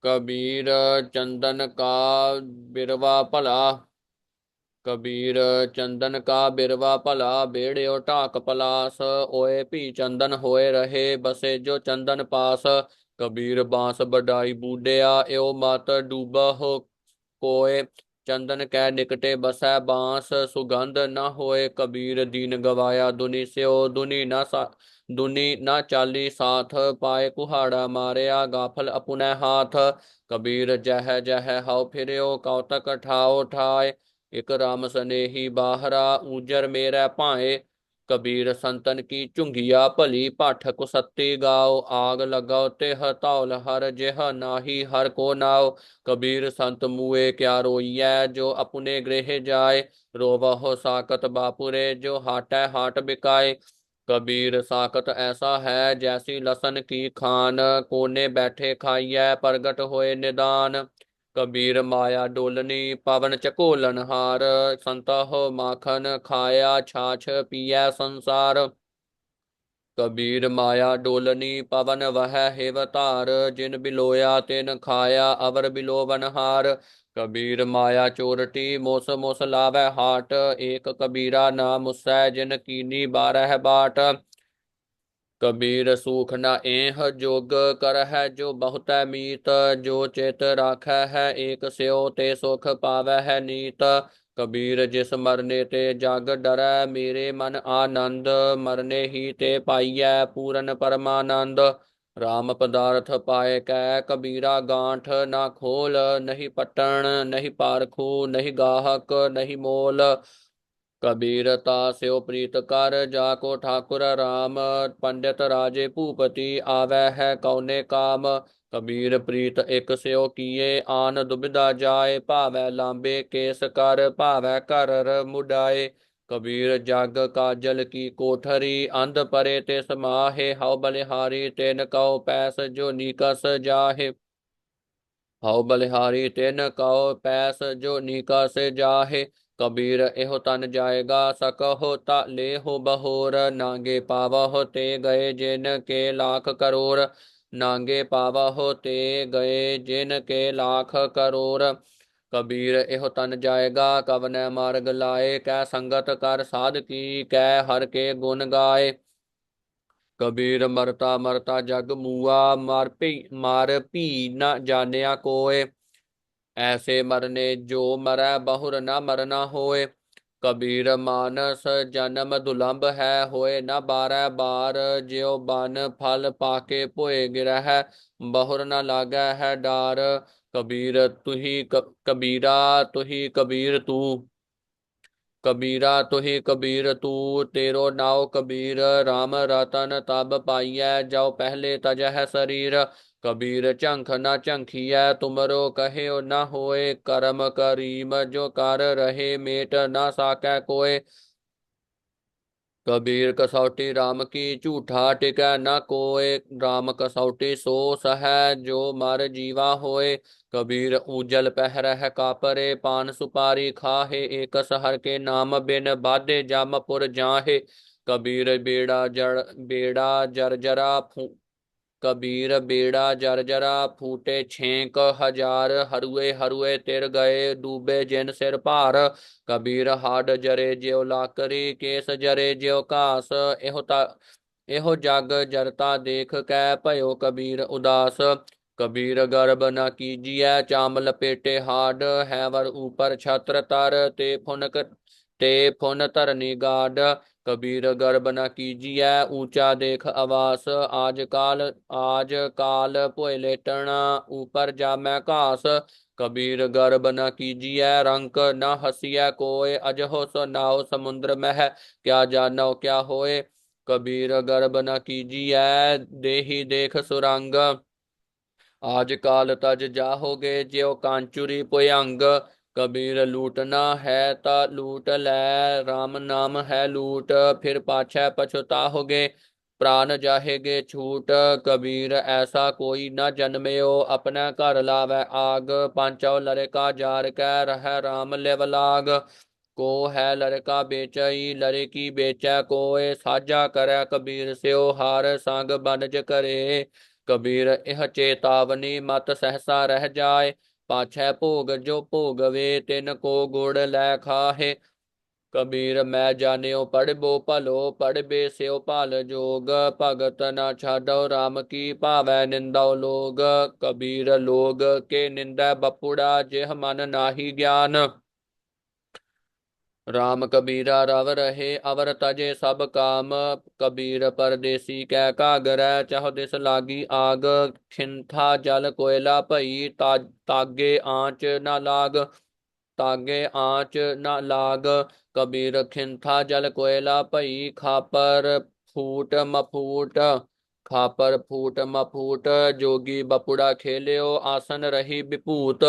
कबीर चंदन का बिरवा भला। कबीर चंदन का बिरवा भला, बेड़ियो ढाक पलास। ओए भी चंदन होए रहे, बसे जो चंदन पास। कबीर बांस बडाई बूढ़िया, एओ मत डूबा हो कोय। चंदन कै निकटे बसै बांस, सुगंध न होए। कबीर दीन गवाया दुनि स्यो, दुनि न चाली साथ। पाए कुहाड़ा मारिया, गाफल अपुनै हाथ। कबीर जह जह हाउ फिरियो, कौतक ठाओ ठाए। इक राम सनेही बाहरा, ऊजर मेरा भाए। कबीर संतन की चुंगिया भली, पाठक सत्ती गाओ। आग लगाओ तिह तौल हर, जेह नाही हर को नाओ। कबीर संत मुए क्या रोइयै, जो अपने गृह जाए। रोवहो साकत बापुरे, जो हाटै हाट बिकाए। कबीर साकत ऐसा है, जैसी लसन की खान। कोने बैठे खाइयै, प्रगट होए निदान। कबीर माया डोलनी, पवन चकोलन हार। संत हो माखन खाया, छाछ पिया संसार। कबीर माया डोलनी, पवन वह हेवतार। जिन बिलोया तिन खाया, अवर बिलोवन हार। कबीर माया चोरटी, मोस मोस लावै हाट। एक कबीरा ना मुसै, जिन कीनी बारह बाट। कबीर सूख न एह जोग कर है, जो बहुत मीत। जो चित राखै है एक स्यो, ते सुख पावै है नीत। कबीर जिस मरने ते जग डरै, मेरे मन आनंद। मरने ही ते पाइयै पूरन परमानंद। राम पदार्थ पाए कै कबीरा, गांठ ना खोल। नहीं पटन नहीं पारखू, नहीं गाहक नहीं मोल। कबीर तास्यो प्रीत कर, जाको ठाकुर राम। पंडित राजे भूपति, आवे है कौने काम। कबीर प्रीत एक स्यो किए, आन दुबिधा जाए। भावै लांबे केस कर, भावै कर मुडाए। कबीर जग काजल की कोठरी, अंध परे ते समाहे। हव बलिहारी तिन कौ, पैस जो निकस जाहे। हऊ बलिहारी तिन कहो, पैस जो निकस जाहे। कबीर एहो तन जाएगा, सकहो ता लेहो बहोर। नागे पावहो ते गए, जिन के लाख करोड़। नागे पावहो ते गए, जिन के लाख करोड़। कबीर एहो तन जाएगा, कवने मार्ग लाए। कै संगत कर साध की, कै हर के गुण गाए। कबीर मरता मरता जग मुआ, मार भी न जानिया कोय। ऐसे मरने जो मरै, बहुर न मरना होए। कबीर मानस जन्म दुलंभ है, होए न बारह बार। ज्यो बन फल पाके पोए गिरह, बहुर न लागै है डार। कबीर तुही कबीरा तुही कबीर तू। कबीरा तुही कबीर तू, तेरो नाव कबीर। राम रतन तब पाइयै, जाओ पहले तजह शरीर। कबीर झंख न झंखियै, तुमरो कह्यो न होए। करम करीम जो कर रहे, मेट न साकै कोय। कबीर कसौटी राम की, झूठा टिकै न कोय। राम कसौटी सो सहै, जो मर जीवा होए। कबीर ऊजल पहरह कापरे, पान सुपारी खाहे। एक सहर के नाम बिन, बाधे जामपुर जाहे। कबीर बेड़ा जर्जरा कबीर बेड़ा जर्जरा, फूटे छेक हजार। हरुए हरुए तिर गए, डूबे जिन सिर भार। कबीर हाड जरे ज्यो लाकरी, केस जरे ज्यो घास। एहो जग जरता देख कै, भयो कबीर उदास। कबीर गर्भ न कीजिए, चाम लपेटे हाड। हैवर ऊपर छत्र तर, ते फुन धरनी गाड। कबीर गर्भ न कीजिए, ऊंचा देख आवास। आज काल पोए लेटना, ऊपर जामै घास। कबीर गर्भ न कीजिए, रंक न हसिया कोय। अजहो सुनाओ समुद्र मह, क्या जानो क्या होए। कबीर गर्भ न कीजिए, देही देख सुरंग। आज काल तज जाहोगे, ज्यो कांचुरी पुयंग। कबीर लूटना है ता लूट लै, राम नाम है लूट। फिर पाछै पछताहोगे, प्राण जाहेगे छूट। कबीर ऐसा कोई न जन्मयो, अपने घर लावै आग। पांचौ लड़का जार कै, रह राम लिव लाग। को है लड़का बेचई, लड़की बेचै कोय। साझा करै कबीर स्यो, हार संग बनज करे। कबीर इह चेतावनी मत सहसा रह जाए। पाछै भोग जो भोगवे तिन को गुड़ लै खाहे। कबीर मैं जानियो पढ़बो भलो पढ़बे स्यो भल जोग। भगत न छाडो राम की भावै निंदाओ लोग। कबीर लोग के निंदा बपुड़ा जिह मन नाहि ज्ञान। राम कबीरा रव रहे अवर तजे सब काम। कबीर परदेसी कै कागरै चह दिस लागी आग। खिंथा जल कोयला भई तागे आँच न लाग। तागे आँच न लाग। कबीर खिंथा जल कोयला भई खापर फूट मफूट। खापर फूट मफूट जोगी बपुड़ा खेलियो आसन रही विभूत।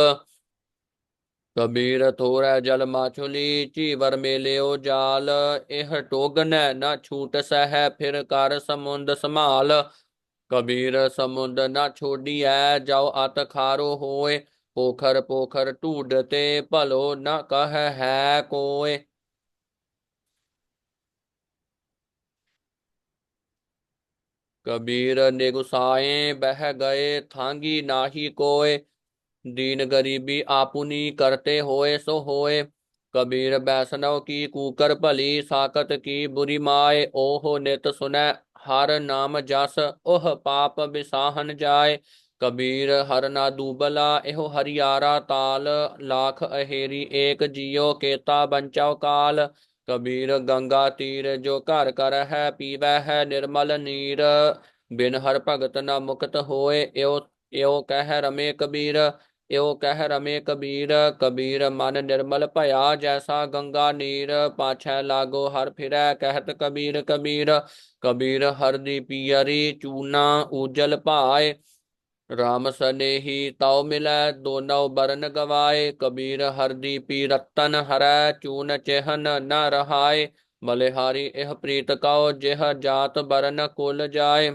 कबीर थोरै जल माछुली चीवर मेलियो जाल। एह टोगनै न छूट सह फिर कर समुंद संभाल। कबीर समुंद न छोड़ियै जाओ अत खारो होए। पोखर पोखर ढूंढते भलो न कह है कोय। कबीर निगुसाए बह गए थांगी नाही कोय। दीन गरीबी आपुनी करते होए सो होए। कबीर बैष्णव की कूकर भली साकत की बुरी माए। ओह नित सुनै हर नाम जस ओह पाप बिसाहन जाय। कबीर हर ना दूबला एहो हरियारा ताल। लाख अहेरी एक जियो केता बंचाओ काल। कबीर गंगा तीर जो घर कर है पीवै है निर्मल नीर। बिन हर भगत न मुक्त होए यो यो कह रमे कबीर। यो कह रमे कबीर। कबीर मन निर्मल भया जैसा गंगा नीर। पाछै लागो हर फिरै कहत कबीर कबीर। कबीर हर दी पियरी चूना उजल भाए। राम सनेही ताऊ मिलै दोनों बरन गवाए। कबीर हर दी पी रतन हरै चून चेहन न रहाए। बलिहारी एह प्रीत कहो जेह जात बरन कुल जाए।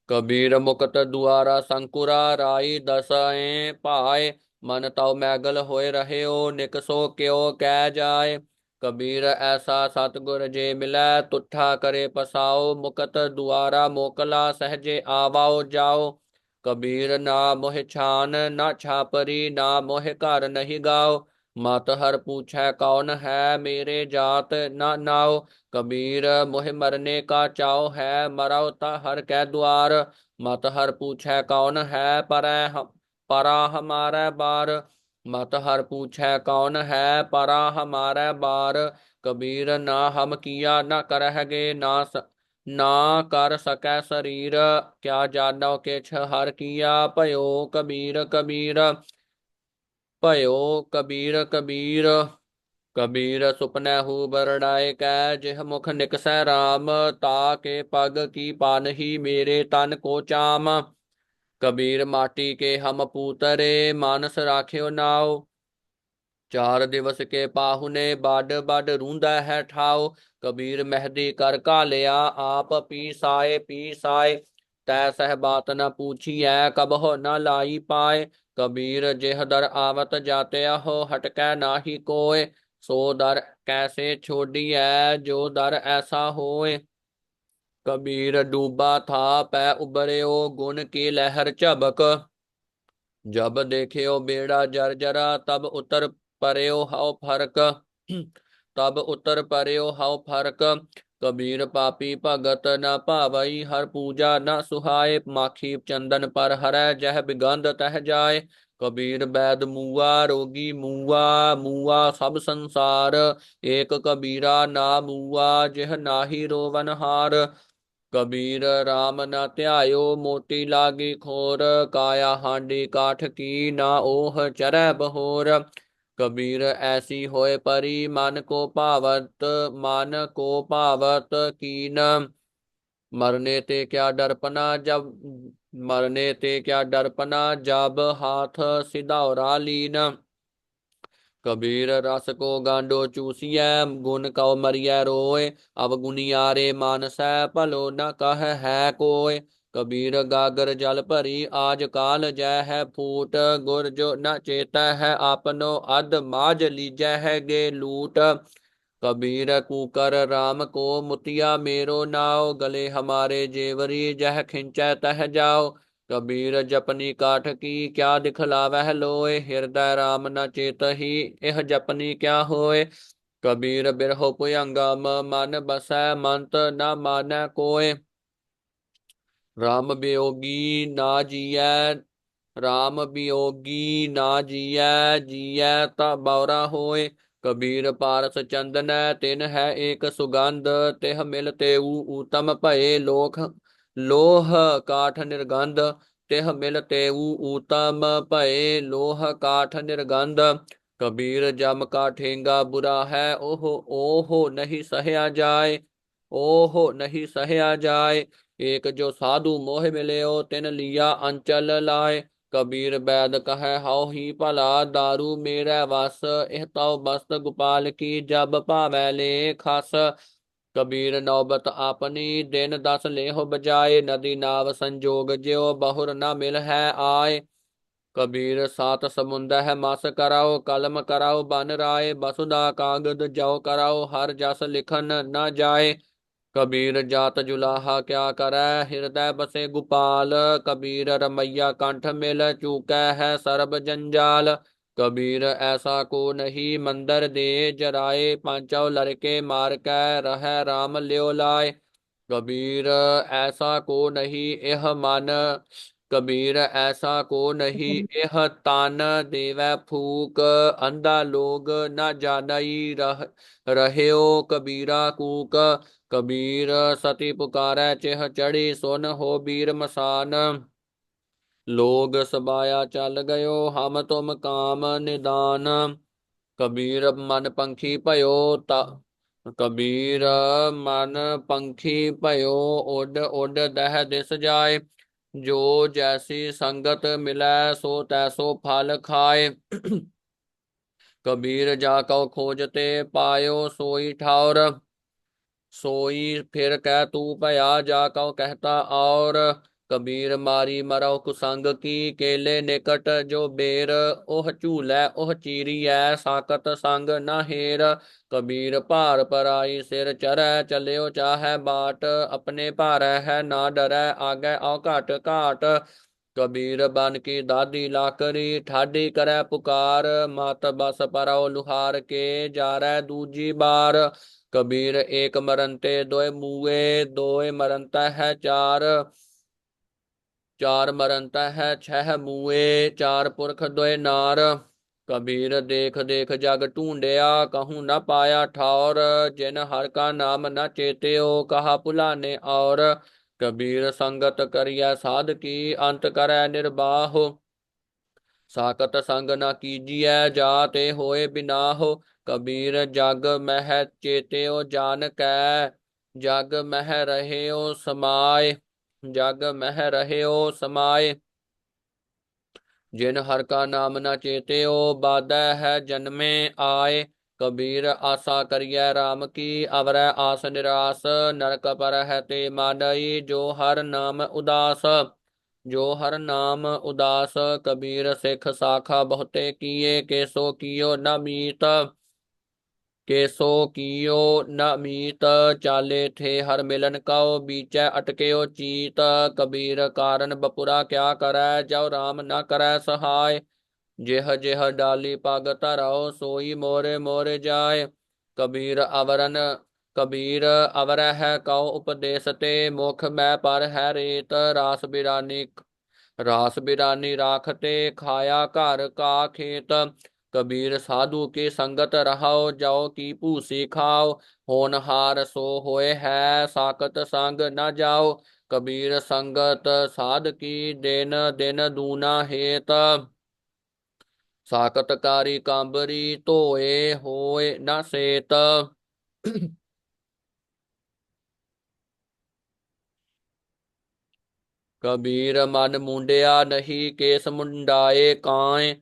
कबीर मुकत दुआरा संकुरा राई दसएं पाए। मन तव मैगल होए रहे हो निकसो क्यों कह जाए। कबीर ऐसा सतगुर जे मिलै तुठा करे पसाओ। मुकत दुआरा मोकला सहजे आवाओ जाओ। कबीर ना मोह छान ना छापरी ना मोह घर नहीं गाओ। मत हर पूछै कौन है मेरे जात न नाओ। कबीर मोह मरने का चाव है मराओ ता हर कै द्वार। मत हर पूछै कौन है परा हमारे बार। मत हर पूछै कौन है परा हमारे बार। कबीर ना हम किया न करहगे ना कर सकै शरीर। क्या जानो किछ हर किया भयो कबीर कबीर। भयो कबीर कबीर। कबीर सुपने हु बरड़ाए कै जिह मुख निकसै राम। ताके पग की पानही मेरे तन को चाम। कबीर माटी के हम पूतरे मानस राख्यो नाव। चार दिवस के पाहुने बड बड रूंदा है ठाओ। कबीर मेहदी कर घालिया आप पी साए। तै सह बात न पूछिए कबहो न लाई पाए। कबीर जेह दर आवत जाते हो हटकै नाही कोय। सो दर कैसे छोड़िए जो दर ऐसा होए। कबीर डूबा था पै उबर्यो गुण की लहर झबक। जब देखियो बेड़ा जर्जरा तब उतर पर्यो हव फर्क। तब उतर पर्यो हव फर्क। कबीर पापी भगत न भावई हर पूजा न सुहाए। माखी चंदन पर हरै जह बिगंध तह जाए। कबीर बैद मुआ रोगी मुआ मुआ सब संसार। एक कबीरा ना मुआ जिह नाहि रोवन हार। कबीर राम न ध्यायो मोटी लागी खोर। काया हांडी काठ की ना ओह चरै बहोर। कबीर ऐसी होए परी मन को भावत मन को भावत कीन। मरने ते क्या डरपना जब मरने ते क्या डरपना जब हाथ सिधौरा लीन। कबीर रस को गांडो चूसिया गुण कौ मरिया रोए। अब गुनियारे मानसै भलो न कह है कोय। कबीर गागर जल भरी आज काल जय है फूट। गुर जो न चेता है आपनो अध माज लीजै है गे लूट। कबीर कुकर राम को मुतिया मेरो नाव, गले हमारे जेवरी जह खिंचै तह जाओ। कबीर जपनी काठ की क्या दिखलावह लोय, हृदय राम न चेतहि एह जपनी क्या होय। कबीर बिरहो पुयंगम मन बसै, मंत न मानै कोय। राम वियोगी ना जियै, राम वियोगी ना जियै, जियै ता बौरा होय। कबीर पारस चंदन तिन है एक सुगंध, तिह मिल तेऊ उत्तम भये लोक लोह काठ निर्गंध। तिह मिल तेऊ उत्तम भये लोह काठ निर्गंध। कबीर जम का ठेंगा बुरा है, ओहो ओहो नहीं सहया जाय, ओहो नहीं सहया जाय। एक जो साधु मोह मिलयो, तिन लिया अंचल लाए। कबीर बैद कहे हाउ ही भला, दारू मेरा वस एह तो बस्त गोपाल की, जब भावै ले खस। कबीर नौबत आपनी दिन 10 लेहो बजाए, नदी नाव संजोग ज्यो बहुर न मिल है आए। कबीर सात समुंद है मस कराओ, कलम कराओ बन राय, बसुदा कागद जो कराओ, हर जस लिखन न जाए। कबीर जात जुलाहा क्या करै, हृदय बसे गोपाल। कबीर रमैया कंठ मिल, चूकै है सरब जंजाल। कबीर ऐसा को नहीं मंदर दे जराए, पांचों लड़के मार कै रह राम ल्यो लाए। कबीर ऐसा को नहीं यह मन, कबीर ऐसा को नहीं यह तान, देवै फूक अंधा लोग न जानई रहयो कबीरा कूक। कबीर सती पुकारै चिह चढ़ी, सुन हो बीर मसान। लोग सबाया चल गयो, हम तुम काम निदान। कबीर मन पंखी भयो ता, कबीर मन पंखी भयो, उड उड दह दिस जाए। जो जैसी संगत मिलै, सो तैसो फल खाए। कबीर जाको खोजते पायो, सोई ठाउर सोई फिर कह तू भया, जाको कहता और। कबीर मारी मरो कुसंग की, केले निकट जो बेर, ओह झूलै ओह चीरियै, साकत संग न हेर। कबीर भार पर आई सिर चरै, चलियो चाहे बाट, अपने भारै है ना डरै, आगे आओ घाट घाट। कबीर बन की दादी लाकरी, ठाडी करे पुकार, मत बस परौ लुहार के, जारै दूजी बार। कबीर एक मरनते दोय मुए, दोय मरनता है चार, चार मरनता है छह मुए, चार पुरख दोय नार। कबीर देख देख जग ढूंढया, कहूँ न पाया ठौर, जिन हर का नाम न चेत्यो, कहा भुलाने और। कबीर संगत करिया साध की, अंत करै निर्बाहो, साकत संग न कीजिए, जाते होए बिनाहो। कबीर जग मह चेत्यो जान कै, जग मह रहयो समाय, जग मह रहयो समाय। जिन हर का नाम न चेत्यो, बाधै है जन्मे आए। कबीर आशा करिय राम की, अवरै आस निरास, नरक पर है ते मानई, जो हर नाम उदास, जो हर नाम उदास। कबीर सिख साखा बहुते किए, केसो कियो न मीत, केसो कियो न मीत। चाले थे हर मिलन कहो, बीचै अटक्यो चीत। कबीर कारण बपुरा क्या करै, जब राम न करै सहाय। जेह जेह डाली पग धरौ, सोई मोरे मोरे जाय। कबीर अवरन कबीर अवर है कौ उपदेश ते, मुख मैं पर है रेत। रास बिरानी राखते, खाया घर का खेत। कबीर साधु की संगत रहो, जाओ की भूसी खाओ। होनहार सो होए है, साकत संग न जाओ। कबीर संगत साध की, दिन दिन दूना हेत। साकतकारी कांबरी, धोए होए न सेत। कबीर मन मुंडिया नहीं, केस मुंडाए काए।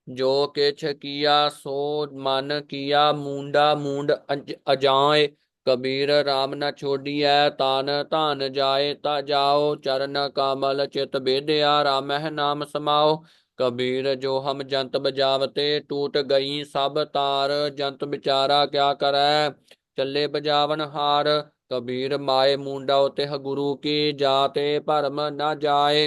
जो किछ किया सो मन किया, मुंडा मुंड अजाए। कबीर राम न छोड़िया, तान तान जाए ता जाओ। चरण कमल चित बेदया, रामह नाम समाओ। कबीर जो हम जंत बजावते, टूट गई सब तार। जंत बिचारा क्या करे, चले बजावन हार। कबीर माए मुंडा तिह गुरु की, जाते भरम न जाए।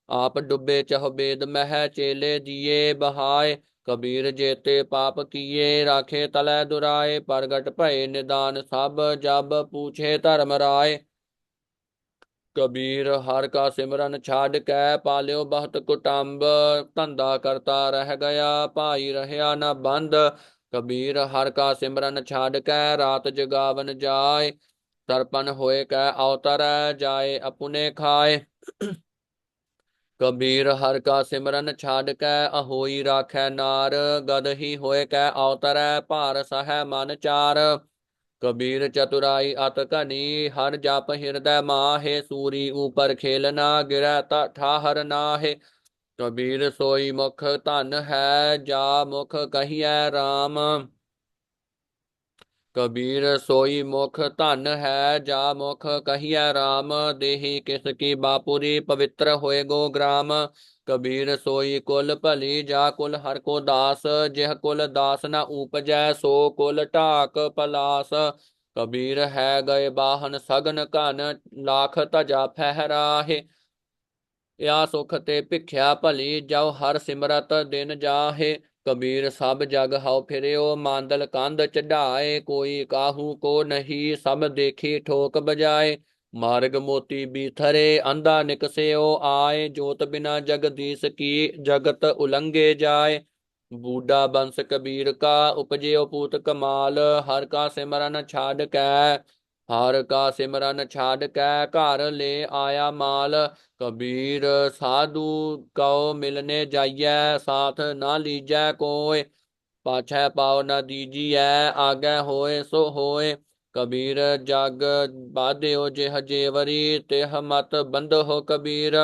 आप डुबे चह बेद मह, चेले दिए बहाय। कबीर जेते पाप किए, राखे तलै दुराए। प्रगट भय निदान सब, जब पूछे धर्म राय। कबीर हर का सिमरन छाड़ कै, पालियो बहुत कुटुंब। धंधा करता रह गया, भाई रहया न बंद। कबीर हर का सिमरन छाड़ कै, रात जगावन जाय। तरपन होए कै अवतर, जाए अपने खाए। कबीर हर का सिमरन छाड़ कै, अहोई राखै नार। गद ही होए कै अवतरै, भार सह मन चार। कबीर चतुराई अत घनी, हर जप हृदय माहे। सूरी ऊपर खेलना, गिरै ठाहर नाहे। कबीर सोई मुख धन है, जा मुख कहिए राम। कबीर सोई मुख धन है, जा मुख कहिए राम। देही किसकी बापुरी, पवित्र होए गो ग्राम। कबीर सोई कुल भली, जा कुल हर को दास। जिह कुल दास न उपजै, सो कुल ढाक पलास। कबीर है गए बाहन सगन घन, लाख धजा फहराहे। या सुख ते भिख्या भली, जब हर सिमरत दिन जाहे। कबीर सब जग हव फिरियो, मांदल कंध चढ़ाए। कोई काहू को नहीं, सब देखी ठोक बजाए। मार्ग मोती बीथरे, अंधा निकसेओ आए। जोत बिना जगदीश की, जगत उलंघे जाए। बूढ़ा बंस कबीर का, उपजेओ पूत कमाल। हर का सिमरन छाड़ कै, हर का सिमरन छाड़ कै, घर ले आया माल। कबीर साधु कहो मिलने जाइए, साथ ना लीजै कोय। पाछै पाओ न दीजिए, आगे होए सो होए। कबीर जग बाध्यो जिह जेवरी, तिह मत बंधो कबीर।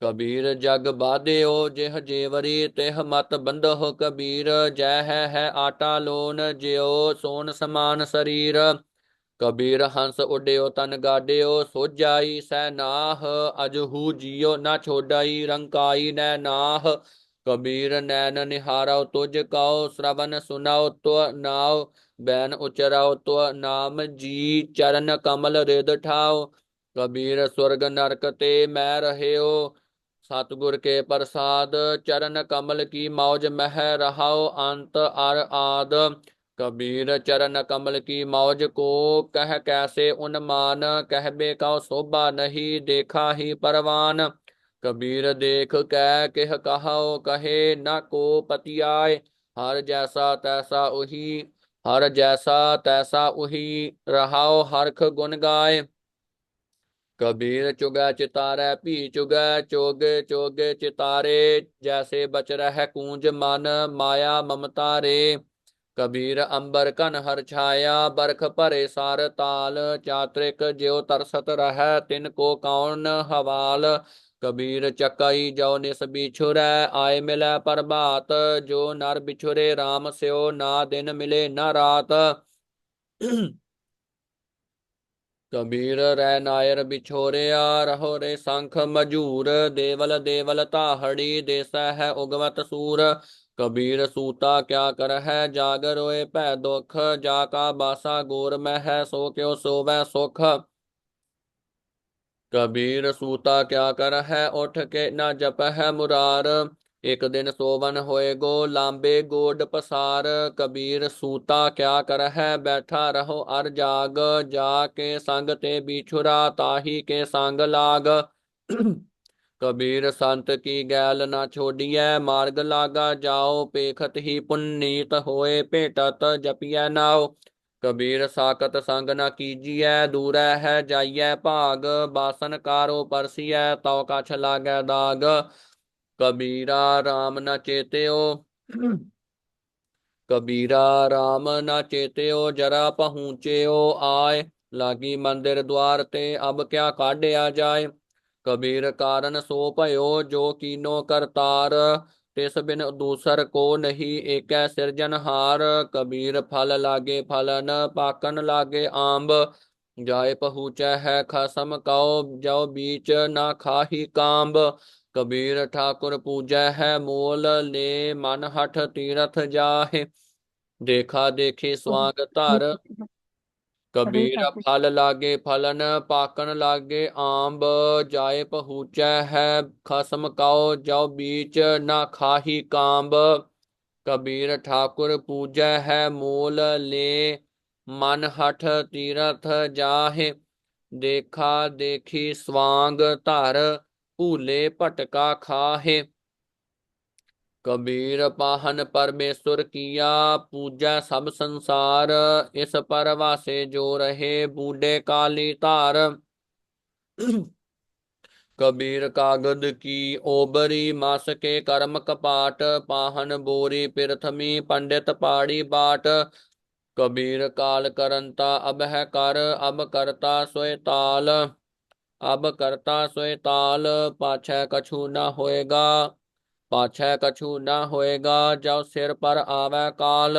कबीर जग बाध्यो जिह जेवरी, तिह मत बंधो कबीर। जय है आटा लोन, ज्यो सोन समान शरीर। कबीर हंस उड्यो तन गाड्यो, सोजाई सै नाह। अजहू जियो न छोड़ाई, रंकाई नै नाह। कबीर नैन निहारो तुझ कहो, श्रवण सुनाओ तो नाव। बैन उचराओ तो नाम जी, चरण कमल रिद ठाओ। कबीर स्वर्ग नरक ते मैं रह्यो, सतगुर के प्रसाद। चरण कमल की मौज मह, रहाओ अंत अर आद। कबीर चरण कमल की मौज को, कह कैसे उन्मान। कहबे कहो शोभा नहीं, देखा ही परवान। कबीर देख कै किह कहो, कहे न को पतियाए। हर जैसा तैसा उही, हर जैसा तैसा उही, रहाओ हरख गुन गाए। कबीर चुगै चितारै भी चुगै, चोग चोग चितारे। जैसे बच रह कूंज मन, माया ममता रे। कबीर अंबर कन हर छाया, बरख भरे सार ताल। चात्रिक ज्यो तरसत रह, तिन को कौन हवाल। कबीर चकई जो निस बिछुरै, आए मिलै प्रभात। जो नर बिछुरे राम स्यो, ना दिन मिले न रात। कबीर रै नायर बिछोरिया, रहो रे शंख मजूर। देवल देवल ताहड़ी, देसा है उगवत सूर। कबीर सूता क्या कर है, जाग रोए पै दुख। जाका बासा गोर में है, सो क्यों सोवै सुख। कबीर सूता क्या कर है, उठ के न जप है मुरार। एक दिन सोवन होए गो, लांबे गोड पसार। कबीर सूता क्या कर है, बैठा रहो अर जाग। जाके संग ते बिछुरा, ताही के संग लाग। कबीर संत की गैल ना छोड़िए, मार्ग लागा जाओ। पेखत ही पुनीत होए, भेटत जपिए नाओ। कबीर साकत संग न कीजिए, दूर है जाइए भाग। बासन कारो परसिए, तव कछ लागै दाग। कबीरा राम न चेत्यो, कबीरा राम न चेत्यो, जरा पहुँच्यो आय। लागी मंदिर द्वार ते, अब क्या काढ़िया जाय। कबीर कारण सो भयो, जो कीनो करतार। तिस बिन दूसर को नहीं, एक सिरजनहार। कबीर फल लागे फलन, पाकन लागे आंब। जाय पहुँचै है खसम कहो, जो बीच न खाही कांब। कबीर ठाकुर पूजै है मोल ले, मन हठ तीरथ जाहे। देखा देखी स्वांग धर, कबीर फल लागे फलन, पाकन लागे आंब। जाए पहुँचै है खसम काओ, जाओ बीच ना खाही कांब। कबीर ठाकुर पूजै है मोल ले, मन हठ तीरथ जाहे। देखा देखी स्वांग धर, भूले भटका खाहे। कबीर पाहन परमेश्वर किया, पूजा सब संसार। इस पर वासे जो रहे, बूढ़े काली तार। कबीर कागद की ओबरी, मास के कर्म कपाट। पाहन बोरी प्रथमी, पंडित पाड़ी बाट। कबीर काल करंता अब है कर, अब करता सोए ताल। अब करता सोए ताल, पाछै कछु न होएगा। पाछै कछु न होएगा, जब सिर पर आवे काल।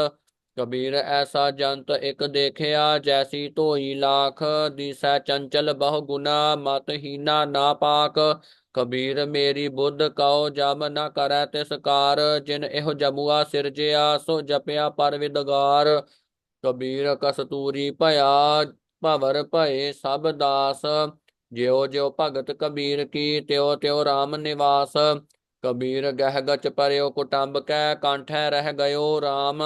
कबीर ऐसा जंत एक देखिया, जैसी तोई लाख। दिसै चंचल बहु गुना, मत हीना ना पाक। कबीर मेरी बुद्ध कहो, जब न करै तिस कार। जिन एहो जमुआ सिरजिया, सो जपिया पर विदगार। कबीर कस्तूरी भया, भवर भये सब दास। ज्यो ज्यो भगत कबीर की, त्यों त्यों राम निवास। कबीर गह गच परयो कुटुंब कै, कांठै रह गयो राम।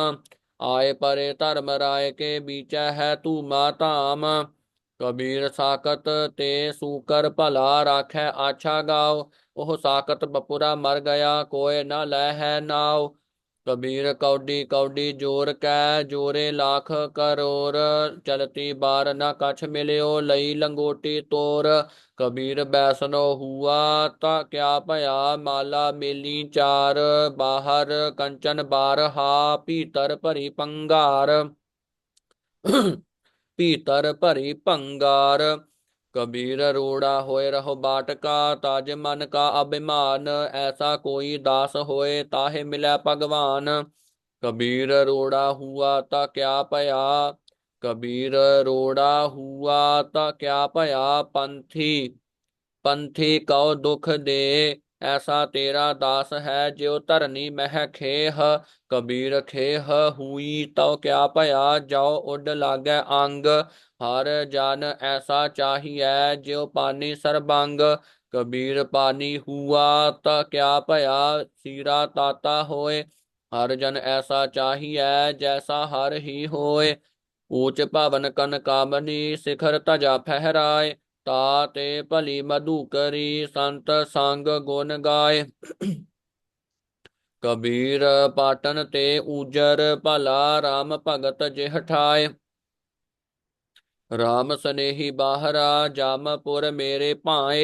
आए परे धर्म राय के, बीचै है धूमा धाम। कबीर साकत ते सूकर भला, राखै आछा गाओ। ओह साकत बपुरा मर गया, कोय न लै है नाव। कबीर कौडी कौडी जोर कै, जोरे लाख करोर। चलती बार न कछ मिल्यो, लई लंगोटी तोर। कबीर बैसनो हुआ, ता क्या भया, माला मेली चार। बाहर कंचन बारहा, भीतर भरी पंगार। भीतर भरी पंगार। कबीर रोड़ा होए रहो बाटका, ताज मन का अभिमान। ऐसा कोई दास होए, ताहे मिलै भगवान। कबीर रोड़ा हुआ ता क्या भया, कबीर रोड़ा हुआ ता क्या भया। पंथी पंथी कौ दुख दे, ऐसा तेरा दास है, ज्यो धरनी मह खेह। कबीर खेह हुई तो क्या भया, जाओ उड लागै अंग। हर जन ऐसा चाहिए, ज्यो पानी सरबंग। कबीर पानी हुआ तो क्या भया, सीरा ताता होए। हर जन ऐसा चाहिए, जैसा हर ही होए। ऊंच भवन कनकामनी, शिखर धजा फहराए। ताते भली मधु करी, संत संग गुण गाय। कबीर पाटन ते ऊजर, भला राम भगत जिह ठाए। राम स्नेही बाहरा, जामपुर मेरे भाए।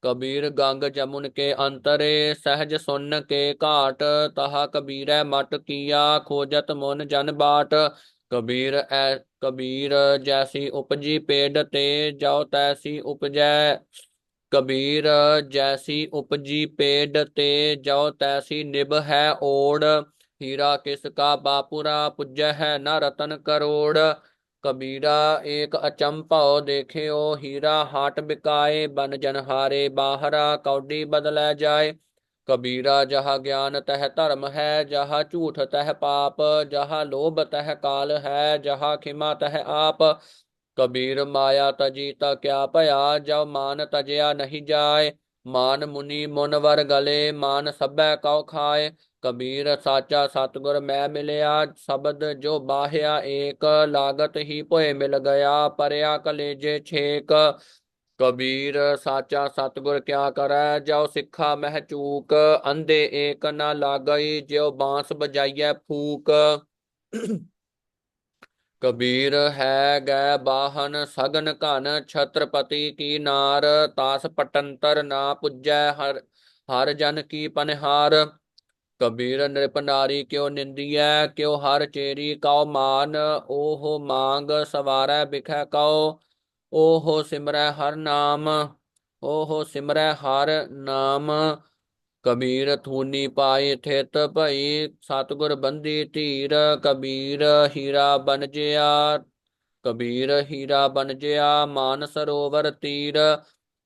कबीर गंग जमुन के अंतरे, सहज सुन के घाट। तहा कबीरै मट किया, खोजत मुन जन बाट। कबीर जैसी उपजी पेड़ ते, जाओ तैसी उपजै। कबीर जैसी उपजी पेड़ ते, जाओ तैसी निभ है ओड़। हीरा किसका बापुरा, पुज्य है न रतन करोड़। कबीरा एक अचंभव देखियो, हीरा हाट बिकाए। बन जनहारे बाहरा, कौडी बदलै जाए। कबीरा जहाँ ज्ञान तह धर्म है, जहाँ झूठ तह पाप। जहाँ लोभ तह काल है, जहाँ खिमा तह आप। कबीर माया तजी ता क्या भया, जब मान तजया नहीं जाए। मान मुनि मुनवर गले, मान सबै कौ खाए। कबीर साचा सतगुर मैं मिलया, शब्द जो बाह्या एक। लागत ही पोए मिल गया, परया कलेजे छेक। कबीर साचा सतगुर क्या करै, जाओ सिखा मह चूक। अंधे एक न लागई, ज्यो बांस बजाइए फूक। कबीर है गै बाहन सगन घन, छत्रपति की नार। तास पटंतर ना पुज्जै, हर जन की पनहार। कबीर नृप नारी क्यों निंदियै, क्यों हर चेरी कौ मान। ओहो मांग सवारै बिखै कौ, ओहो सिमरै हर नाम। ओहो सिमरै हर नाम। कबीर थूनी पाई थित भई, सतगुर बंदी धीर। कबीर हीरा बन जिया, कबीर हीरा बन जिया, मान सरोवर तीर।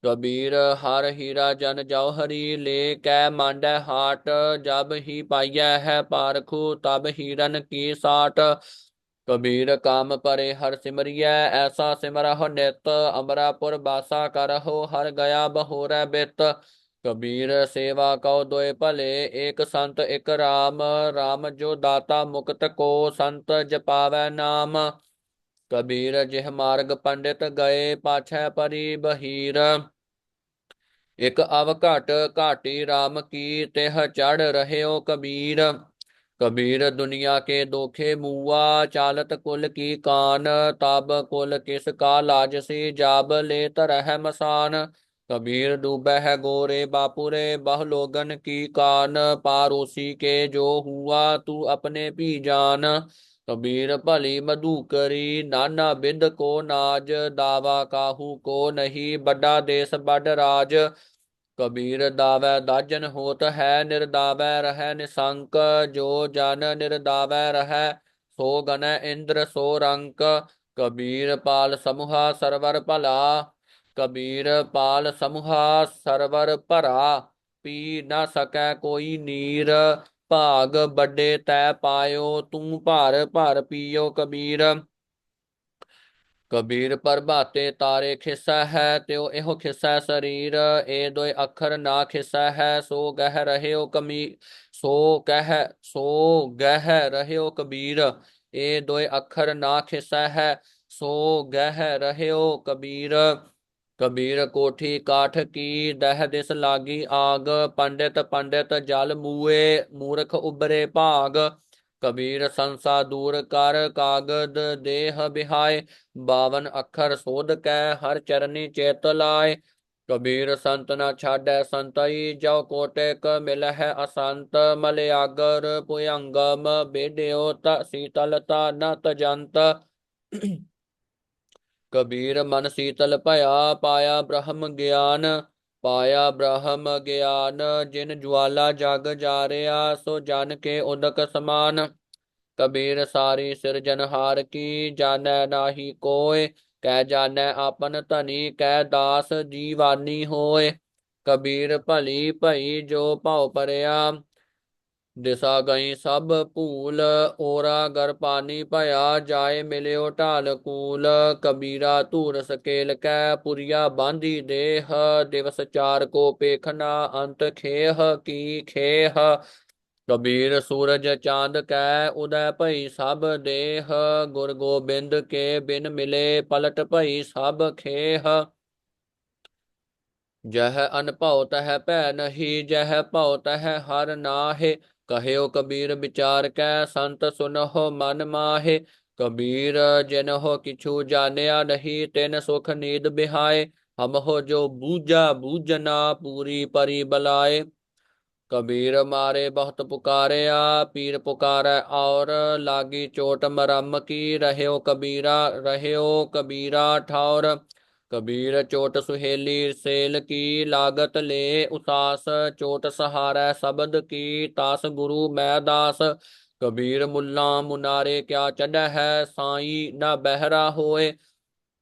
कबीर हर हीरा जन जौहरी, ले कै मांडै हाट, जब ही पाइयै है पारखू, तब हीरन की साट। कबीर काम परे हर सिमरियै, ऐसा सिमरहु नित, अमरापुर बासा करहु, हर गया बहोरै बित। कबीर सेवा कौ दोए भले, एक संत एक राम, राम जो दाता मुक्त को, संत जपावै नाम। कबीर जिह मार्ग पंडित गए, पाछै परी बहीर, एक अव घट घाटी राम की, तेह चढ़ रहे कबीर। कबीर दुनिया के दोखे मुआ, चालत कुल की कान, तब कुल किस का लाजसी, जाब ले तरह मसान। कबीर डूबे है गोरे बापुरे, बह लोगन की कान, पारोसी के जो हुआ, तू अपने भी जान। कबीर भली मधु करी, नाना बिद को नाज, दावा काहू को नहीं, बड़ा देश बड़ राज। कबीर दावै दाजन होत है, निर्दावै रहै निशंक, जो जन निर्दावै रहै, सो गन इंद्र सो रंक। कबीर पाल समूहा सरवर भला, कबीर पाल समूहा सरवर भरा, पी न सकै कोई नीर, भाग बड़े तै पायो, तू भर भर पियो कबीर। कबीर प्रभाते तारे खिस्सा है, त्यो एहो खिस्सा शरीर, ए दोए अखर ना खिस्सा है, सो गह रहे हो कमी, सो कह सो गह रहे हो कबीर। ए दोए अखर ना खिस्सा है, सो गह रहे हो कबीर। कबीर कोठी काठ की, दह दिस लागी आग, पंडित पंडित जल मुए, मूर्ख उबरे भाग। कबीर संसा दूर कर, कागद देह बिहाय, 52 अखर सोध कै, हर चरनी चेत लाए। कबीर संत न छाडै संतई, जो कोटिक मिलह असंत, मलयागर पुयंगम, बेड्यो शीतलता न तजंत। कबीर मन शीतल भया, पाया ब्रह्म ज्ञान, पाया ब्रह्म ज्ञान, जिन ज्वाला जग जारिया, सो जन के उदक समान। कबीर सारी सिरजनहार की, जानै नाहि कोय, कै जानै आपन धनी, कै दास जीवानी होय। कबीर भली भई जो भाव परया, दिशा गई सब भूल, ओरा गर पानी भया, जाए मिल्यो ढाल कूल। कबीरा धूर सकेल कै, पुरिया बांधी देह, दिवस चार को पेखना, अंत खेह की खेह। कबीर सूरज चांद कै, उदय भई सब देह, गुर गोबिंद के बिन मिले, पलट भई सब खेह। जह अनभव तह भै नहीं, जह भव तह हर नाहे, कहयो कबीर विचार कै, संत सुनहो मन माहे। कबीर जिनहो किछु जानिया नहीं, तिन सुख नींद बिहाय, हम हो जो बूझा बूझना, पूरी परी बलाए। कबीर मारे बहुत पुकारिया, पीर पुकारै और, लागी चोट मरम की, रह्यो कबीरा ठौर। कबीर चोट सुहेली सेल की, लागत ले उतास, चोट सहारै शब्द की, तास गुरु मैं दास। कबीर मुल्ला मुनारे क्या चढ़ है, साई न बहरा होए,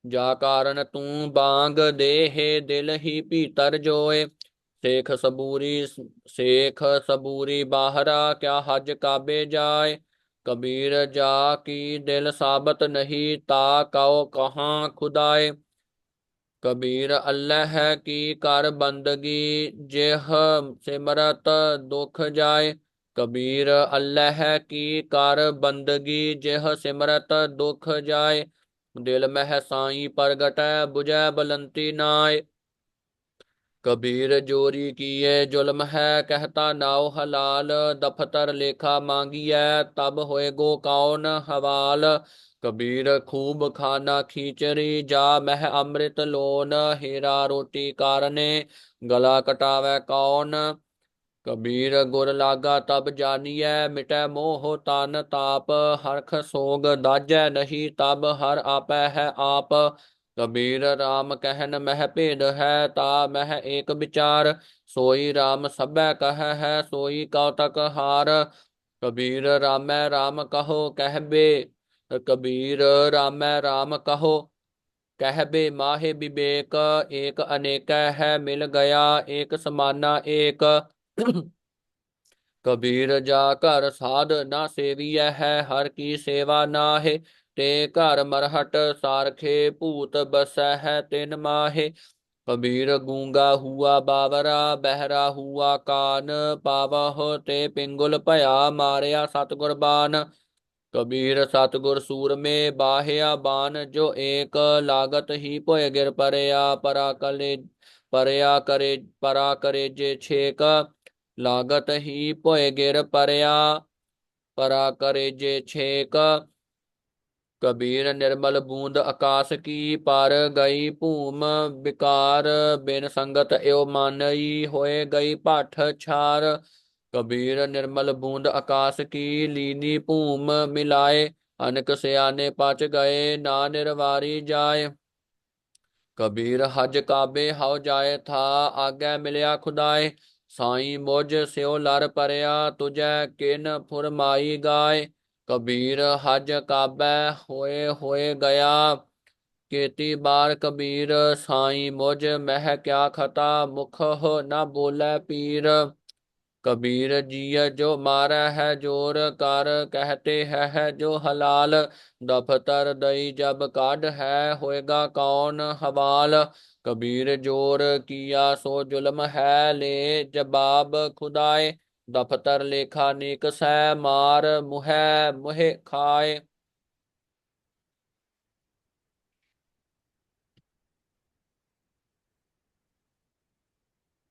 जा कारण तू बांग दे हे, दिल ही भीतर जोए। शेख सबूरी शेख सबूरी बाहरा, क्या हज काबे जाए। कबीर जा की दिल साबत नहीं, ता कहो कहाँ खुदाए। कबीर अल्लाह की कर बंदगी, जेह सिमरत दुख जाए। कबीर अल्लाह की कर बंदगी, जेह सिमरत दुख जाए। दिल मह साई प्रगटै, बुझै बलंती नाय। कबीर जोरी किए जुल्म है, कहता नाव हलाल, दफ्तर लेखा मांगिए, तब होए गो कौन हवाल। कबीर खूब खाना खींचरी, जा मह अमृत लोन, हेरा रोटी कारने, गला कटावे कौन। कबीर गुर लागा तब जानिए, मिटै मोह तान ताप, हरख सोग दाजै नहीं, तब हर आपै है आप। कबीर राम कहन मह भेद है, ता मह एक विचार, सोई राम सबै कह है, सोई कौतक हार। कबीर रामै राम कहो कहबे, कबीर रामै राम कहो कहबे माहे विवेक, एक अनेक है मिल गया, एक समाना एक। कबीर जा कर साध ना सेविय है, हर की सेवा नाहे। ते घर मरहट सारखे भूत बस है तिन माहे। कबीर गूंगा हुआ बावरा, बहरा हुआ कान, पावह ते पिंगुल भया, मारया सतगुर बान। कबीर सतगुर सूर में बाह्या बान, जो एक लागत ही पोय गिर परया। परा करे जे छेक, लागत ही पोय गिर परया। परा करे जे छेक। कबीर निर्मल बूंद आकाश की, पार गई भूम विकार। बिन संगत एव मानई, होए गई पाठ छार। कबीर निर्मल बूंद आकाश की, लीनी भूम मिलाए। अनक सयाने पच गए, ना निर्वारी जाए। कबीर हज काबे हाउ जाए था, आगे मिलया खुदाए। साई मुझ स्यो लर परया, तुझे किन फुरमाई गाय। कबीर हज काबे होए होए गया, केती बार कबीर। साई मुझ मह क्या खता, मुख हो न बोले पीर। कबीर जिय जो मारै है जोर कर, कहते है जो हलाल। दफ्तर दई जब काढ़ है, होएगा कौन हवाल। कबीर जोर किया सो जुल्म है, ले जवाब खुदाए। दफ्तर लेखा नीक सै, मार मुहे मुहे खाए।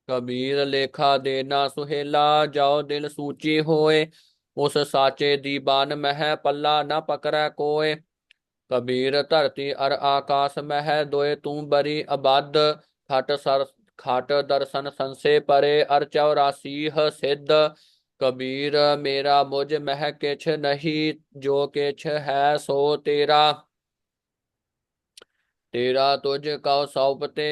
कबीर लेखा देना सुहेला, जाओ दिल सूची होए। उस साचे दीवान मह, पल्ला न पकड़ै कोय। कबीर धरती अर आकाश मह, दोए तू बरी अबाद। खट सर खट दर्शन संसे परे, अर 84 सिद्ध। कबीर मेरा मुझ मह किछ नहीं, जो किछ है सो तेरा। तेरा तुझ कौ सौंपते,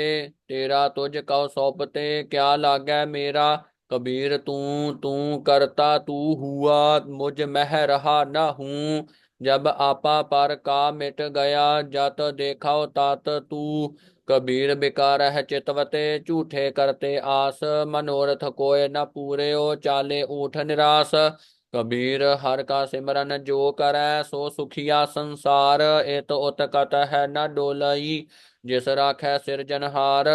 तेरा तुझ कौ सौंपते, क्या लागै मेरा। कबीर तू तू करता तू हुआ, मुझ मह रहा न हूँ। जब आपा पर का मिट गया, जत देखा तात तू। कबीर बिकार है चितवते, झूठे करते आस। मनोरथ कोय न पूरे, चाले ऊठ निराश। कबीर हर का सिमरन जो करੈ, सो सुखिया संसार। एत उत कत है न डोलई, जिस राखै सिरजनहार।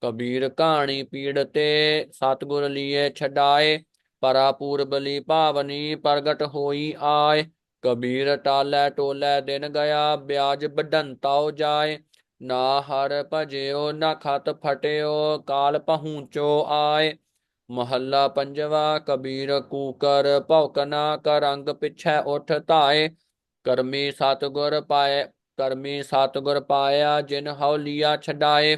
कबीर कहानी पीड़ते, सतगुर लिए छडाए। परा पूरबली पावनी, प्रगट होई आय। कबीर टालै टोलै दिन गया, ब्याज बढ़ंताओ जाय। ना हर भजयो ना खत फटयो, काल पहुँचो आय। महला पंजवा। कबीर कूकर भौकना, करंग पिछै उठ धाए। करमी सतगुर पाए, करमी सतगुर पाया, जिन हਉ लिया छडाए।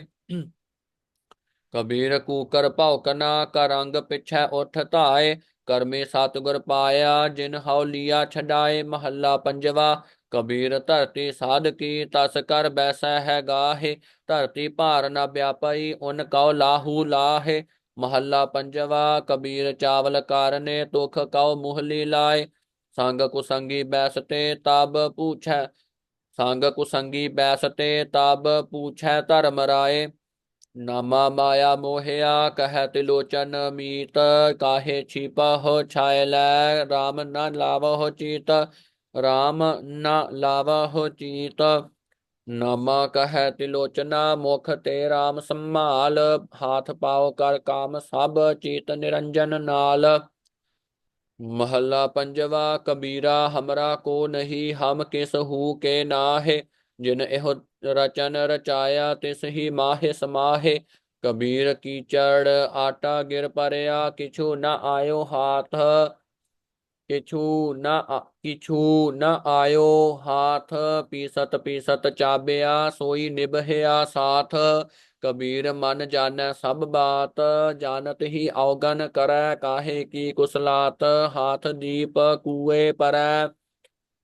कबीर कूकर भौकना, करंग पिछै उठ धाए। करमी सतगुर पाया, जिन हਉ लिया छडाए। महला पंजवा। कबीर धरती साध की, तस कर बैसै है गाहे। धरती भार न व्यापई, उन कौ लाहू लाहे। महला पंजवा। कबीर चावल कारने, तुख कौ मुहली लाए। संग कुसंगी बैसते तब पूछै, संग कुसंगी बैसते तब पूछै धर्म राय। नामा माया मोहिया, कह तिलोचन मीत। काहे छिपह छायलै, राम न लावह चीत। राम न लावह चीत। नामा कह तिलोचना, मुख ते राम संभाल। हाथ पाओ कर काम सब, चीत निरंजन नाल। महला पंजवा। कबीरा हमरा को नहीं, हम किस हूँ के नाहे। जिन एहो रचन रचाया, तिस ही माहे समाहे। कबीर कीचड़ आटा गिर परया, किछु न आयो हाथ। किछु न आयो हाथ। पीसत पीसत चाबिया, सोई निभया साथ। कबीर मन जानै सब बात, जानत ही अवगन करै। काहे की कुसलात, हाथ दीप कुए परै।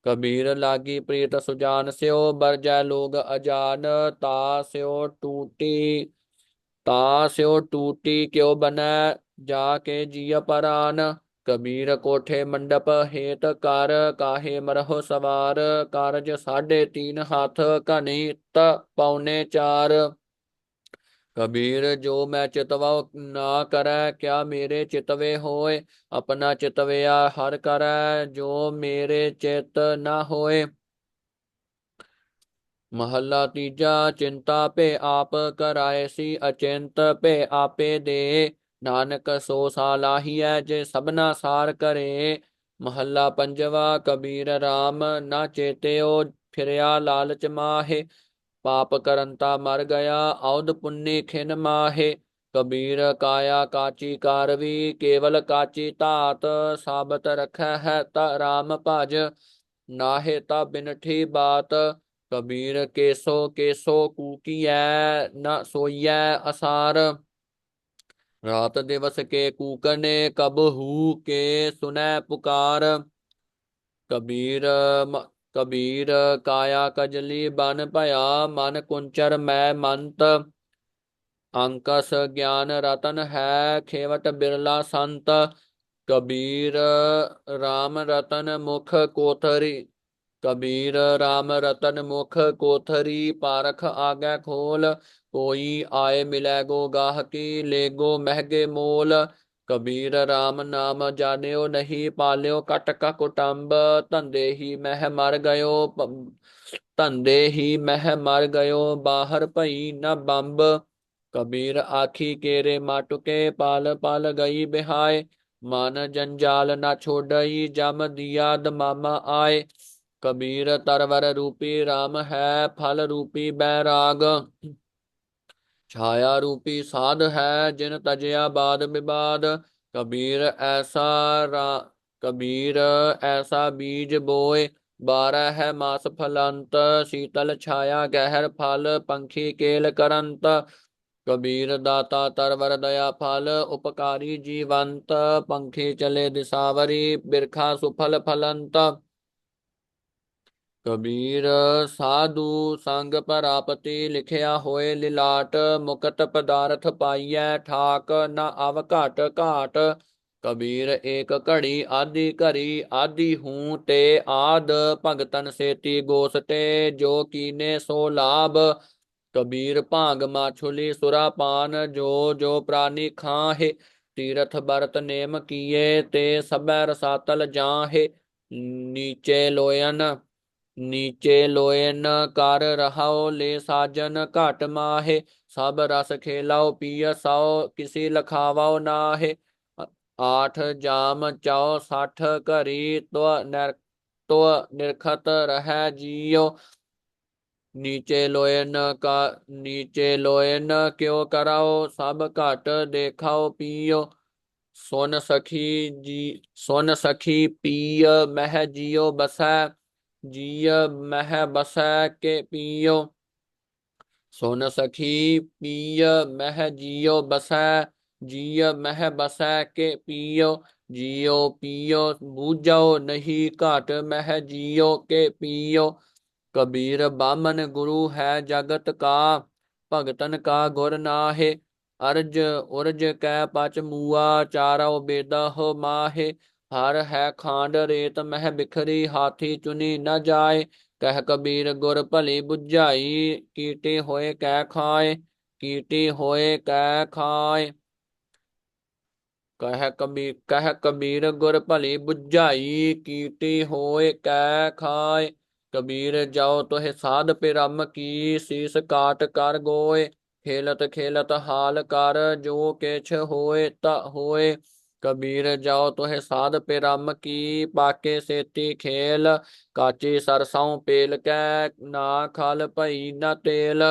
कबीर लागी प्रीत सुजान स्यो, बरजै लोग अजान। ता स्यो टूटी ता स्यो टूटी क्यों बनै, जाके जिय परान। कबीर कोठे मंडप हेत कर, काहे मरहो सवार, कारज 3.5 हाथ, कनि त पौने 4। कबीर जो मैं चितवा ना करै, क्या मेरे चितवे होए, अपना चितवया हर करै, जो मेरे चित न होए। महला तीजा। चिंता पे आप करायसी, अचिंत पे आपे दे, नानक सो सालाहिया जे सबना सार करे। महला पंजवा। कबीर राम ना चेत्यो, फिरया लालच माहे, पाप करंता मर गया, औद पुण्य खिन माहे। कबीर काया काची कारवी, केवल काची तात, साबत रखै है ता राम भज, नाहे ता बिनठी बात। कबीर केसो केसो कूकीऐ, न सोईऐ असार, रात दिवस के कूकने, कब हू के सुनै पुकार। कबीर कबीर काया कजली बन भया, मन कुंचर मैं मंत, अंकस ज्ञान रतन है, खेवट बिरला संत। कबीर राम रतन मुख कोथरी, कबीर राम रतन मुख कोथरी, पारख आगे खोल, कोई आए मिलै गो गाहकी, ले गो महगे मोल। कबीर राम नाम जान्यो नहीं, पाल्यो कटक कुटुंब, धंधे ही मह मर गयो, धंधे ही मह मर गयो, बाहर भई न बंब। कबीर आखी केरे माटुके, पाल पाल गई बिहाय, मन जंजाल न छोड़ई, जम दिया दमामा आए। कबीर तरवर रूपी राम है, फल रूपी बैराग, छाया रूपी साध है, जिन तजया बाद विवाद। कबीर ऐसा रा कबीर ऐसा बीज बोए, 12 है मास फलंत, शीतल छाया गहर फल, पंखी केल करंत। कबीर दाता तरवर दया फल, उपकारी जीवंत, पंखी चले दिसावरी, बिरखा सुफल फलंत। कबीर साधु संग परापति, लिखिया होए लिलाट, मुकत पदार्थ पाइयै, ठाक न अव घाट घाट। कबीर एक घड़ी आदि घड़ी, आदि हूँ ते आद, भगतन सेती गोसते, जो कीने सो लाभ। कबीर भांग माछुली सुरापान, जो जो प्राणी खाहे, तीरथ बरत नेम किए, ते सबै रसातल जाहे। नीचे लोयन नीचे लोयन कर रहाओ, ले साजन घट माहे, सब रस खेलाओ पिय साओ, किसी लखावाओ नाहे। 8 जाम चाओ 60 घरी, तो निरखत रह जियो। नीचे लोयन क्यों कराओ, सब घट देखाओ पियो। सुन सखी जी सुन सखी पिय मह जियो बसै, जिय मह बसै के पियो। सुन सखी पिय मह जियो बसै, जिय मह बसै के पियो। जियो पियो बूझो नहीं, घाट मह जियो के पियो। कबीर बामन गुरु है जगत का, भगतन का गुर नाहे। अर्ज उर्ज कै पच मुआ, चारो बेदा हो माहे। हर है खांड रेत मह बिखरी, हाथी चुनी न जाए। कह कबीर गुर भली बुझाई, कीटे होए कै खाए, कीटे होए कै खाए। कह कबीर गुर भली बुझाई, कीटी होए कै खाए। कबीर जाओ तुह साध पिरम की, शीस काट कर गोए। खेलत खेलत हाल कर, जो किछ होए ता होए। कबीर जाओ तुह साध पिरम की, पाके सेती खेल। काची सरसों पेल कै, ना खल भई न तेल।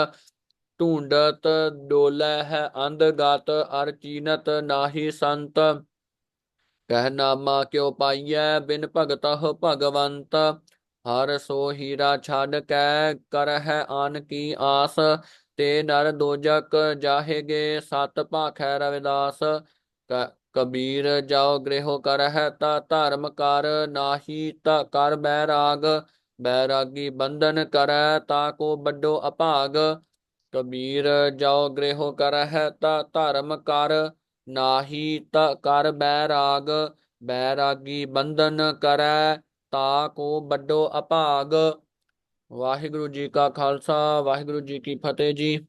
ढूंढत डोलै है अंधगत, अर चीनत नाहि संत। कह नामा क्यों पाइयै, बिन भगत हो भगवंत। हर सो हीरा छाड़ कै, कर है आन की आस। ते नर दोजक जाहेगे, सत भाखै रविदास। कबीर जाओ गृह कर है ता धर्म कर, नाहि ता कर बैराग। बैरागी बंधन करै, ताको बड्डो अभाग। कबीर जाओ गृह कर है ता धर्म कर, नाहि ता कर बैराग। ਬੈਰਾਗੀ ਬੰਧਨ ਕਰੈ, ਤਾ ਕੋ ਵੱਡੋ ਅਭਾਗ। ਵਾਹਿਗੁਰੂ ਜੀ ਕਾ ਖਾਲਸਾ, ਵਾਹਿਗੁਰੂ ਜੀ ਕੀ ਫਤਿਹ ਜੀ।